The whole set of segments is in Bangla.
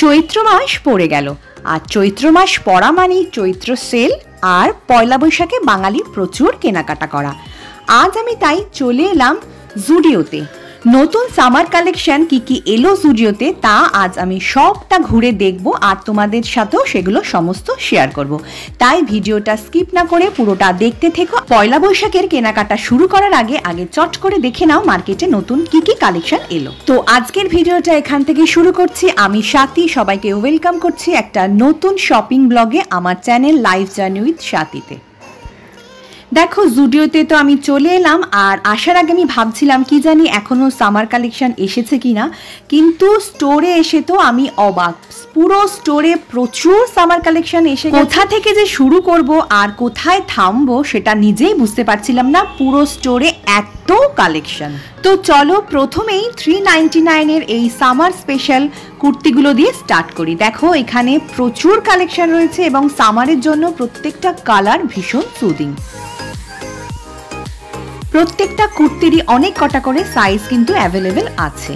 চৈত্র মাস পড়ে গেল, আর চৈত্র মাস পড়া মানে চৈত্র সেল আর পয়লা বৈশাখে বাঙালির প্রচুর কেনাকাটা করা। আজ আমি তাই চলে এলাম জুডিওতে। নতুন সামার কালেকশন কি কি এলো জুডিওতে তা আজ আমি সবটা ঘুরে দেখব আর তোমাদের সাথেও সেগুলো সমস্ত শেয়ার করব। তাই ভিডিওটা স্কিপ না করে পুরোটা দেখতে থেকো। পয়লা বৈশাখের কেনাকাটা শুরু করার আগে চট করে দেখে নাও মার্কেটে নতুন কি কি কালেকশন এলো। তো আজকের ভিডিওটা এখান থেকে শুরু করছি। আমি স্বাতী, সবাইকে ওয়েলকাম করছি একটা নতুন শপিং ব্লগে, আমার চ্যানেল লাইফ জার্নি উইথ স্বাতীতে। দেখো জুডিওতে তো আমি চলে এলাম, আর আসার আগে আমি ভাবছিলাম কি জানি এখনো সামার কালেকশন এসেছে কিনা, কিন্তু স্টোরে এসে তো আমি অবাক। পুরো স্টোরে প্রচুর সামার কালেকশন এসে গেছে। কোথা থেকে যে শুরু করব আর কোথায় থামবো সেটা নিজেই বুঝতে পারছিলাম না, পুরো স্টোরে এত কালেকশন। তো চলো প্রথমেই 399 এর এই সামার স্পেশাল কুর্তিগুলো দিয়ে স্টার্ট করি। দেখো এখানে প্রচুর কালেকশন রয়েছে এবং সামারের জন্য প্রত্যেকটা কালার ভীষণ সুদিং। প্রত্যেকটা কুর্তিরই অনেক কটা করে সাইজ কিন্তু অ্যাভেলেবেল আছে।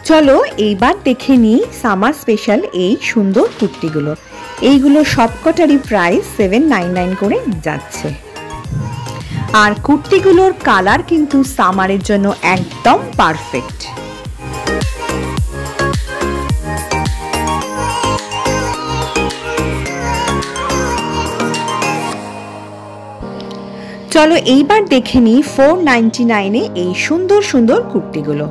চলো এইবার দেখে নিই সামার স্পেশাল এই সুন্দর কুর্তিগুলো। এইগুলো সবকটারই প্রাইস 799 করে যাচ্ছে, আর কুর্তিগুলোর কালার কিন্তু সামারের জন্য একদম পারফেক্ট। চলো এইবার দেখে নিই 499 এ এই সুন্দর সুন্দর কুর্তিগুলো।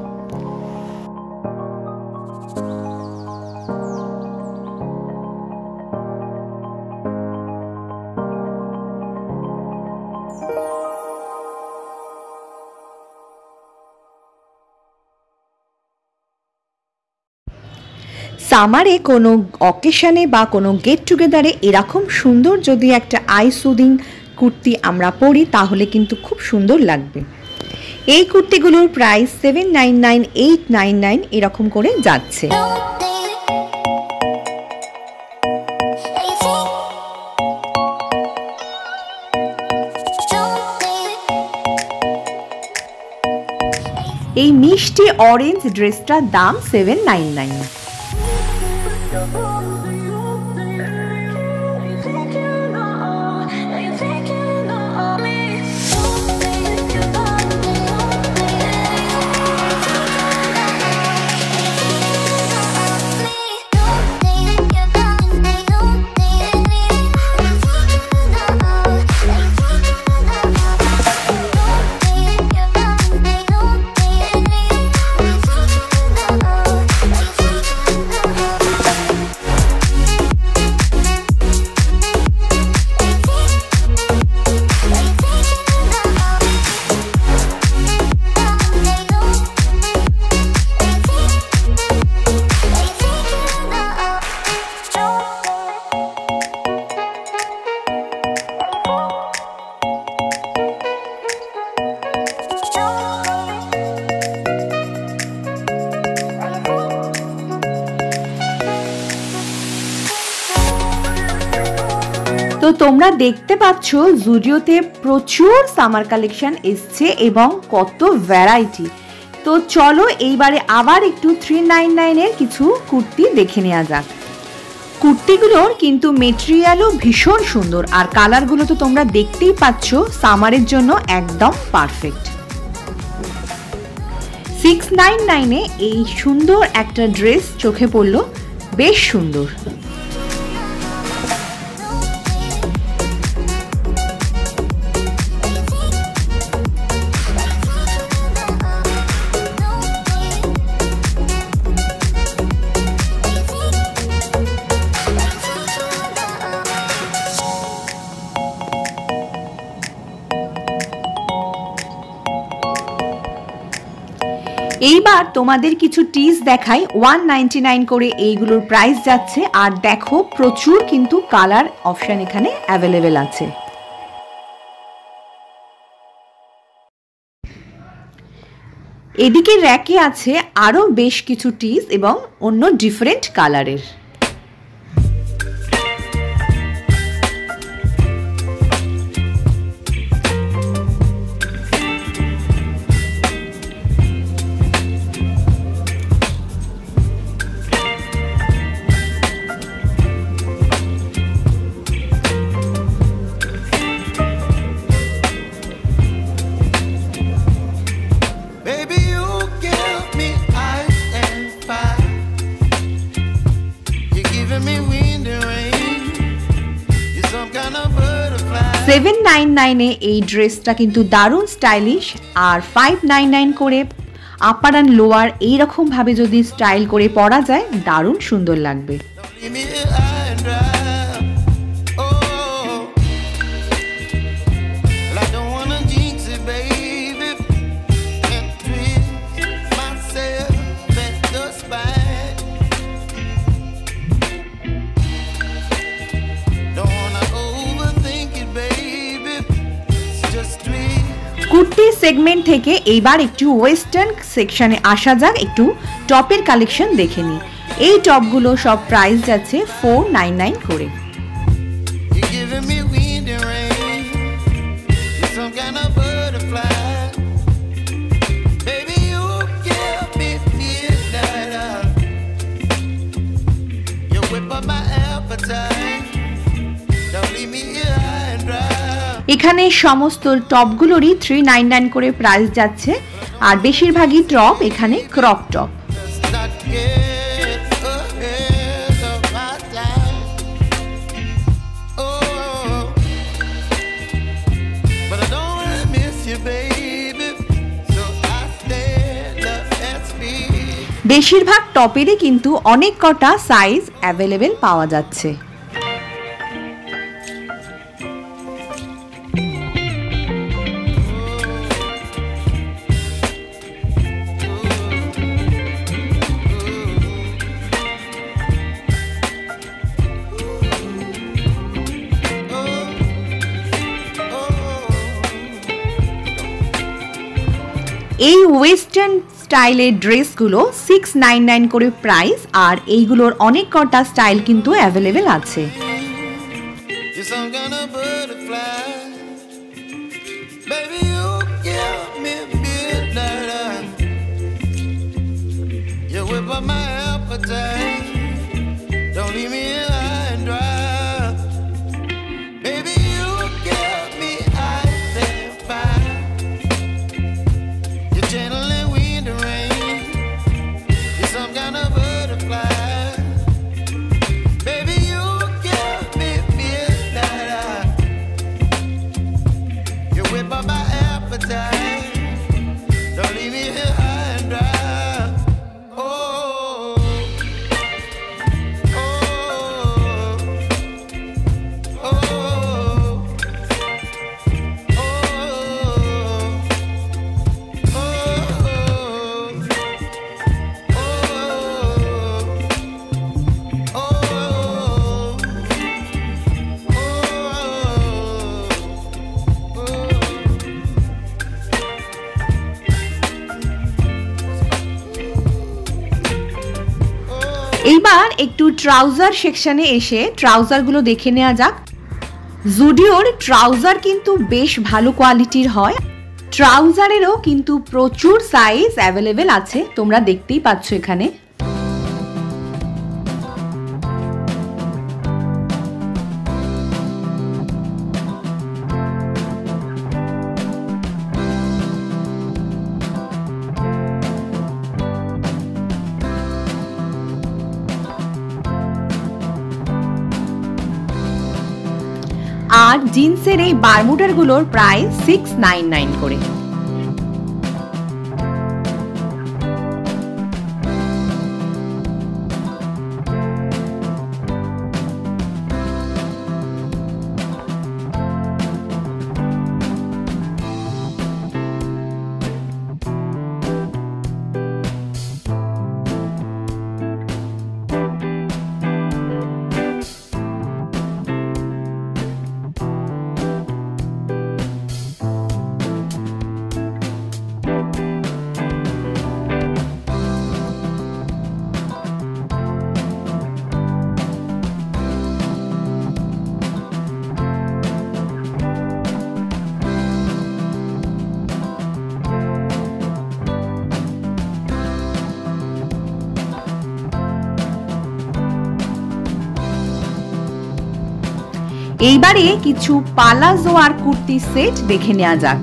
সামারে কোনো অকেশনে বা কোনো গেট টুগেদারে এরকম সুন্দর যদি একটা আই সুদিং কুর্তি আমরা পরি তাহলে কিন্তু খুব সুন্দর লাগবে। এই কুর্তিগুলোর প্রাইস 799, 899 এরকম করে যাচ্ছে। এই মিষ্টি অরেঞ্জ ড্রেসটার দাম 799। তো তোমরা দেখতে পাচ্ছ জুডিওতে প্রচুর সামার কালেকশন এসছে এবং কত ভ্যারাইটি। তো চলো এইবারে আবার একটু 399 এর কিছু কুর্তি দেখে নেওয়া যাক। কুর্তিগুলোর কিন্তু মেটেরিয়ালও ভীষণ সুন্দর, আর কালারগুলো তো তোমরা দেখতেই পাচ্ছ সামারের জন্য একদম পারফেক্ট। 699 এ এই সুন্দর একটা ড্রেস চোখে পড়লো, বেশ সুন্দর। এইবার তোমাদের কিছু টিস দেখাই। 199 করে এইগুলোর প্রাইস যাচ্ছে, আর দেখো প্রচুর কিন্তু কালার অপশন এখানে অ্যাভেলেবেল আছে। এদিকে র্যাকে আছে আরো বেশ কিছু টিস এবং অন্য ডিফারেন্ট কালারের। 799 এই ড্রেসটা কিন্তু দারুণ স্টাইলিশ। আর 599 করে আপার অ্যান্ড লোয়ার এইরকম ভাবে যদি স্টাইল করে পরা যায় দারুণ সুন্দর লাগবে। কুর্তি সেগমেন্ট থেকে এইবার একটু ওয়েস্টার্ন সেকশনে আসা যাক, একটু টপের কালেকশন দেখে নিই। এই টপগুলো সব প্রাইস যাচ্ছে 499 করে। এখানে সমস্ত টপগুলোরই 399 করে প্রাইস যাচ্ছে, আর বেশিরভাগই টপ এখানে ক্রপ টপ। বেশিরভাগ টপেরই কিন্তু অনেক কটা সাইজ অ্যাভেলেবেল পাওয়া যাচ্ছে। এই ওয়েস্টার্ন স্টাইলের ড্রেসগুলো 699 করে প্রাইস, আর এইগুলোর অনেক কটা স্টাইল কিন্তু অ্যাভেলেবেল আছে। এইবার একটু ট্রাউজার সেকশনে এসে ট্রাউজারগুলো দেখে নেওয়া যাক। জুডিওর ট্রাউজার কিন্তু বেশ ভালো কোয়ালিটির হয়। ট্রাউজারেরও কিন্তু প্রচুর সাইজ অ্যাভেলেবেল আছে, তোমরা দেখতেই পাচ্ছ এখানে। আর জিন্সের এই বারমুডারগুলোর প্রাইস 699 করে। এইবারে কিছু পালাজো আর কুর্তি সেট দেখে নেওয়া যাক।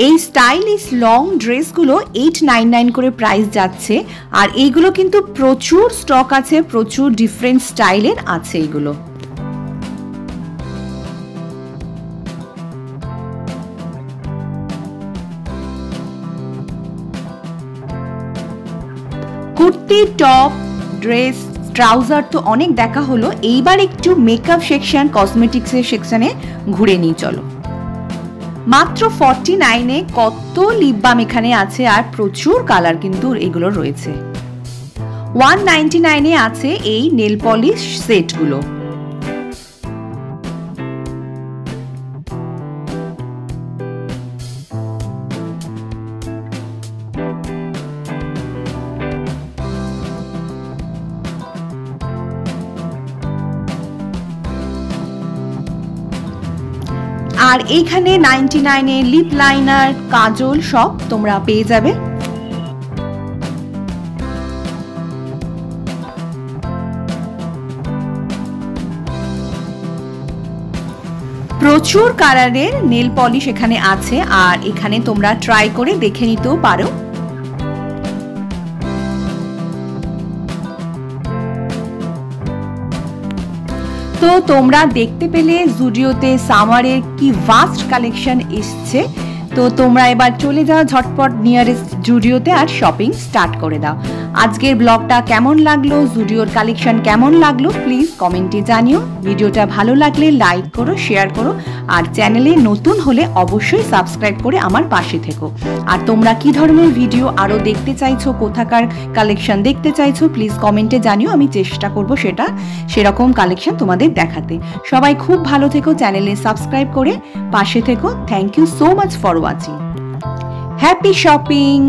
এই স্টাইলিশ লং ড্রেসগুলো 899 করে প্রাইস যাচ্ছে। আর এইগুলো কিন্তু প্রচুর স্টক আছে, প্রচুর ডিফারেন্ট স্টাইলের আছে এগুলো। কুর্তি, টপ, ড্রেস, ট্রাউজার তো অনেক দেখা হলো, এইবার একটু মেকআপ সেকশন, কসমেটিক্সের সেকশনে ঘুরে নিই চলো। মাত্র 49-এ কত লিপ বাম এখানে আছে, আর প্রচুর কালার কিন্তু এগুলো রয়েছে। 199-এ আছে এই নেল পলিশ সেটগুলো। আর এইখানে 99-এ লিপ লাইনার, কাজল সব তোমরা পেয়ে যাবে। প্রচুর কালারের নেল পলিশ এখানে আছে, আর এখানে তোমরা ট্রাই করে দেখে নিতেও পারো। তো তোমরা দেখতে পেলে জুডিওতে সামারের কি ভাস্ট কালেকশন এসছে। তো তোমরা এবার চলে যাও ঝটপট নিয়ারেস্ট জুডিওতে আর শপিং স্টার্ট করে দাও। আজকের ব্লগটা কেমন লাগলো, জুডিওর কালেকশন কেমন লাগলো, প্লিজ কমেন্টে জানিও। ভিডিওটা ভালো লাগলে লাইক করো, শেয়ার করো, আর চ্যানেলে নতুন হলে অবশ্যই সাবস্ক্রাইব করে আমার পাশে থেকো। আর তোমরা কি ধরনের ভিডিও আরও দেখতে চাইছো, কোথাকার কালেকশন দেখতে চাইছো, প্লিজ কমেন্টে জানিও। আমি চেষ্টা করব সেরকম কালেকশন তোমাদের দেখাতে। সবাই খুব ভালো থেকো, চ্যানেলে সাবস্ক্রাইব করে পাশে থেকো। Thank you so much for watching. Happy shopping.